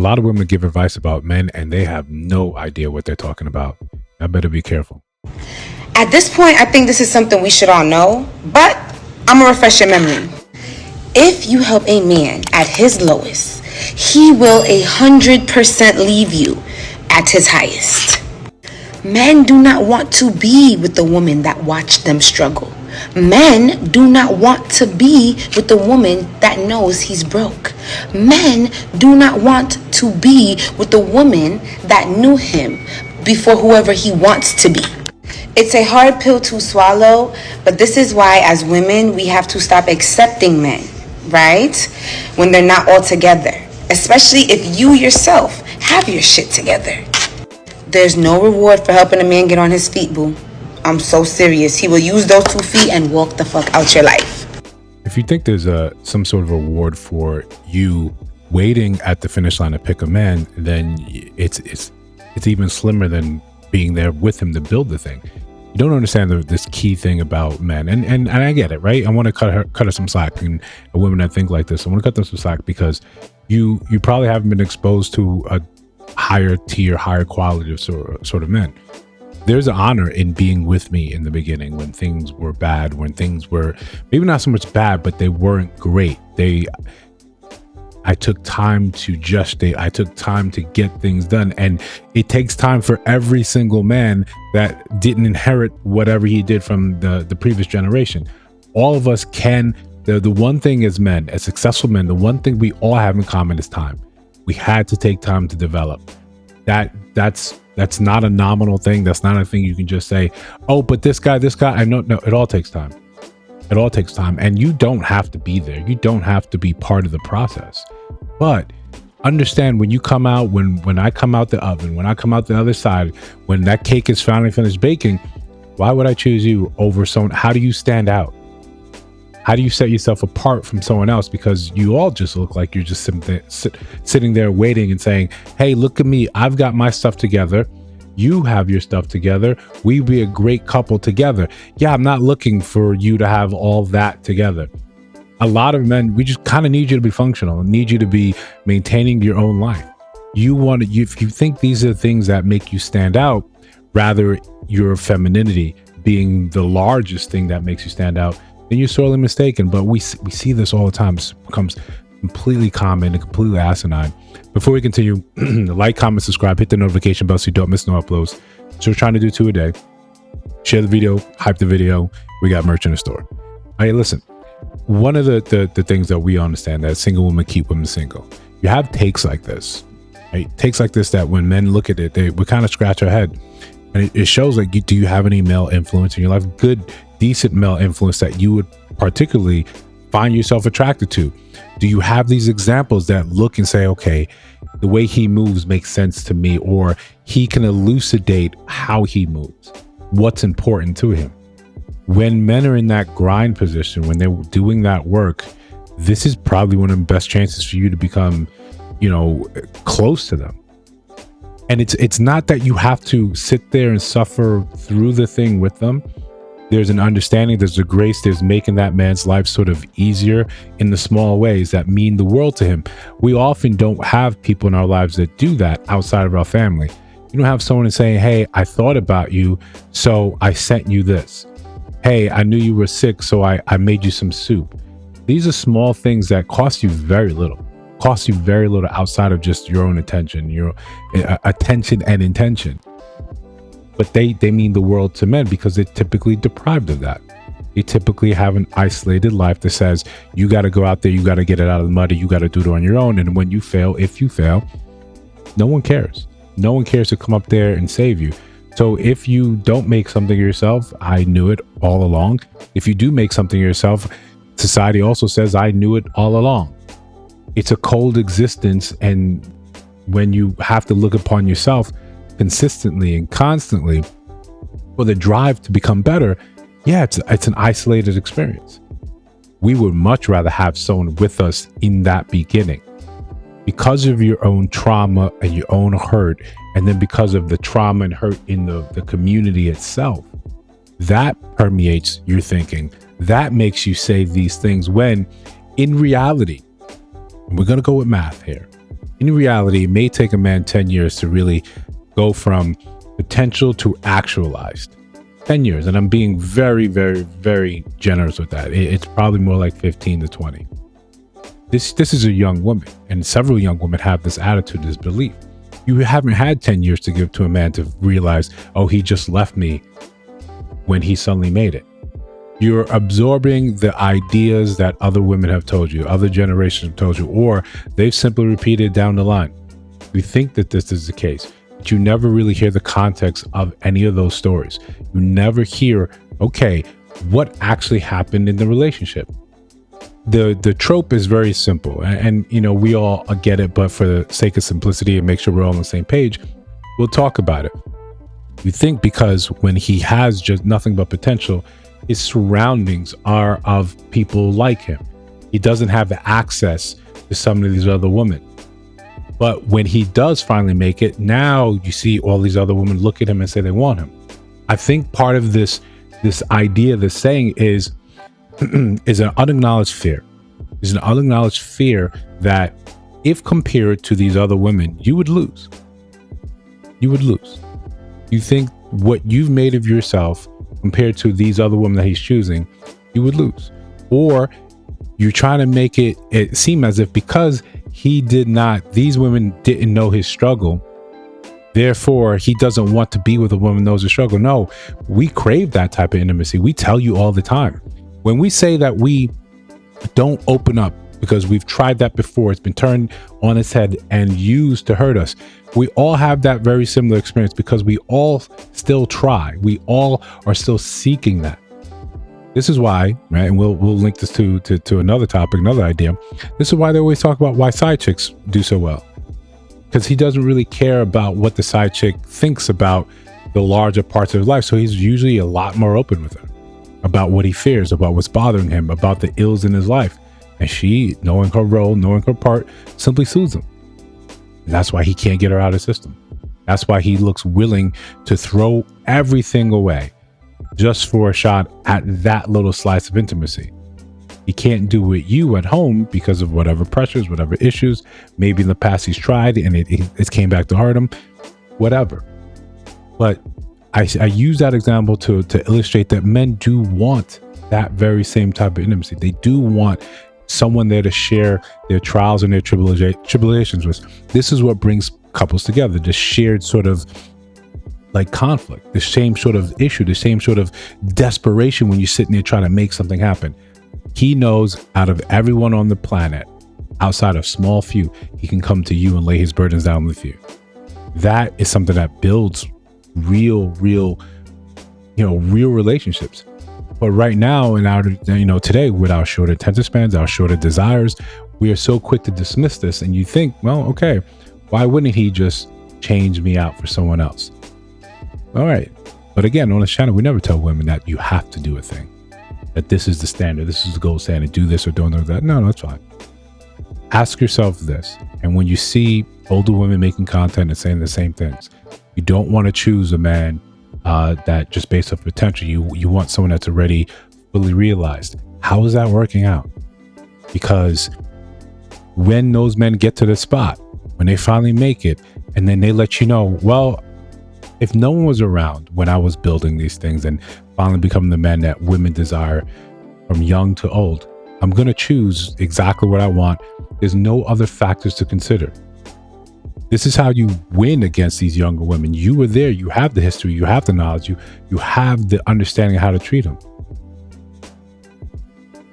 A lot of women give advice about men and they have no idea what they're talking about. I better be careful. At this point, I think this is something we should all know, but I'm gonna refresh your memory. If you help a man at his lowest, he will 100% leave you at his highest. Men do not want to be with the woman that watched them struggle. Men do not want to be with the woman that knows he's broke. Men do not want to be with the woman that knew him before whoever he wants to be. It's a hard pill to swallow, but this is why as women we have to stop accepting men, right? When they're not all together, especially if you yourself have your shit together. There's no reward for helping a man get on his feet, boo. I'm so serious. He will use those 2 feet and walk the fuck out your life. If you think there's some sort of reward for you waiting at the finish line to pick a man, then it's even slimmer than being there with him to build the thing. You don't understand this key thing about men, and I get it, right? I want to cut her some slack, and women that think like this, I want to cut them some slack because you probably haven't been exposed to a higher tier, higher quality of sort of men. There's an honor in being with me in the beginning when things were bad, when things were maybe not so much bad, but they weren't great. I took time to gestate. I took time to get things done. And it takes time for every single man that didn't inherit whatever he did from the previous generation. All of us can. The one thing as men, as successful men, the one thing we all have in common is time. We had to take time to develop. That's not a nominal thing. That's not a thing you can just say, oh, but this guy, I know. No, it all takes time. It all takes time. And you don't have to be there. You don't have to be part of the process. But understand when you come out, when I come out the oven, when I come out the other side, when that cake is finally finished baking, why would I choose you over someone? How do you stand out? How do you set yourself apart from someone else? Because you all just look like you're just sitting there waiting and saying, hey, look at me. I've got my stuff together. You have your stuff together. We'd be a great couple together. Yeah, I'm not looking for you to have all that together. A lot of men, we just kind of need you to be functional, need you to be maintaining your own life. If you think these are things that make you stand out, rather your femininity being the largest thing that makes you stand out, then you're sorely mistaken. But we see this all the time. It becomes completely common and completely asinine. Before we continue, like, comment, subscribe, hit the notification bell so you don't miss no uploads. So we're trying to do 2 a day. Share the video, hype the video. We got merch in the store. Hey, listen, one of the things that we understand that single women keep women single. You have takes like this, right? Takes like this that when men look at it, we kind of scratch our head. And it shows like, do you have any male influence in your life? Good, decent male influence that you would particularly find yourself attracted to? Do you have these examples that look and say, okay, the way he moves makes sense to me, or he can elucidate how he moves, what's important to him? When men are in that grind position, when they're doing that work, this is probably one of the best chances for you to become, close to them. And it's not that you have to sit there and suffer through the thing with them. There's an understanding, there's a grace, there's making that man's life sort of easier in the small ways that mean the world to him. We often don't have people in our lives that do that outside of our family. You don't have someone saying, hey, I thought about you, so I sent you this. Hey, I knew you were sick, so I made you some soup. These are small things that cost you very little. Cost you very little outside of just your own attention, your attention and intention. But they mean the world to men because they're typically deprived of that. They typically have an isolated life that says, you got to go out there, you got to get it out of the mud, you got to do it on your own. And when you fail, if you fail, no one cares. No one cares to come up there and save you. So if you don't make something yourself, I knew it all along. If you do make something yourself, society also says, I knew it all along. It's a cold existence. And when you have to look upon yourself consistently and constantly for the drive to become better, yeah, it's an isolated experience. We would much rather have someone with us in that beginning because of your own trauma and your own hurt, and then because of the trauma and hurt in the community itself. That permeates your thinking. That makes you say these things when in reality, we're going to go with math here. In reality, it may take a man 10 years to really go from potential to actualized. 10 years. And I'm being very, very, very generous with that. It's probably more like 15 to 20. This is a young woman, and several young women have this attitude, this belief. You haven't had 10 years to give to a man to realize, oh, he just left me when he suddenly made it. You're absorbing the ideas that other women have told you, other generations have told you, or they've simply repeated down the line. You think that this is the case, but you never really hear the context of any of those stories. You never hear, okay, what actually happened in the relationship? The trope is very simple, and you know, we all get it, but for the sake of simplicity and make sure we're all on the same page, we'll talk about it. You think because when he has just nothing but potential, his surroundings are of people like him. He doesn't have the access to some of these other women. But when he does finally make it, now you see all these other women look at him and say they want him. I think part of this idea, this saying is an unacknowledged fear. Is an unacknowledged fear that if compared to these other women, you would lose. You would lose. You think what you've made of yourself compared to these other women that he's choosing, you would lose. Or you're trying to make it seem as if because these women didn't know his struggle, therefore he doesn't want to be with a woman who knows his struggle. No, we crave that type of intimacy. We tell you all the time. When we say that we don't open up because we've tried that before, it's been turned on its head and used to hurt us. We all have that very similar experience because we all still try. We all are still seeking that. This is why, right? And we'll link this to another topic, another idea. This is why they always talk about why side chicks do so well. Because he doesn't really care about what the side chick thinks about the larger parts of his life. So he's usually a lot more open with her about what he fears, about what's bothering him, about the ills in his life. And she, knowing her role, knowing her part, simply soothes him. And that's why he can't get her out of his system. That's why he looks willing to throw everything away just for a shot at that little slice of intimacy. He can't do with you at home because of whatever pressures, whatever issues. Maybe in the past he's tried and it came back to hurt him, whatever. But I use that example to illustrate that men do want that very same type of intimacy. They do want someone there to share their trials and their tribulations with. This is what brings couples together, this shared sort of like conflict, the same sort of issue, the same sort of desperation when you're sitting there trying to make something happen. He knows out of everyone on the planet, outside of small few, he can come to you and lay his burdens down with you. That is something that builds real relationships. But right now, in our, today, with our short attention spans, our shorter desires, we are so quick to dismiss this. And you think, well, okay, why wouldn't he just change me out for someone else? All right. But again, on this channel, we never tell women that you have to do a thing, that this is the standard, this is the gold standard, do this or don't do that. No, that's fine. Ask yourself this. And when you see older women making content and saying the same things, you don't want to choose a man that just based off potential. You want someone that's already fully realized. How is that working out? Because when those men get to the spot, when they finally make it, and then they let you know, well, if no one was around when I was building these things and finally becoming the man that women desire from young to old, I'm going to choose exactly what I want. There's no other factors to consider. This is how you win against these younger women. You were there. You have the history. You have the knowledge. You have the understanding of how to treat them.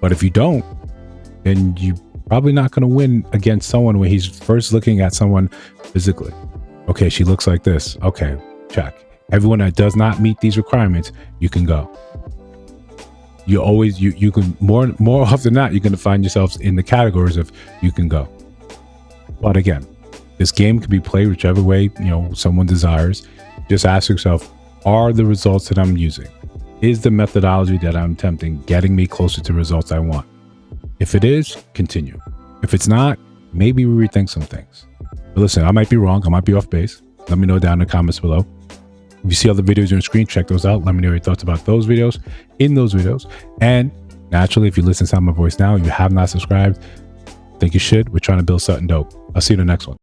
But if you don't, then you're probably not going to win against someone when he's first looking at someone physically. Okay, she looks like this. Okay, check. Everyone that does not meet these requirements, you can go. You always, you can, more often than not, you're going to find yourselves in the categories of you can go. But again, this game can be played whichever way, someone desires. Just ask yourself, are the results that I'm using, is the methodology that I'm attempting getting me closer to results I want? If it is, continue. If it's not, maybe we rethink some things. But listen, I might be wrong. I might be off base. Let me know down in the comments below. If you see other videos on your screen, check those out. Let me know your thoughts about those videos, in those videos. And naturally, if you listen to my voice now, you have not subscribed, I think you should. We're trying to build something dope. I'll see you in the next one.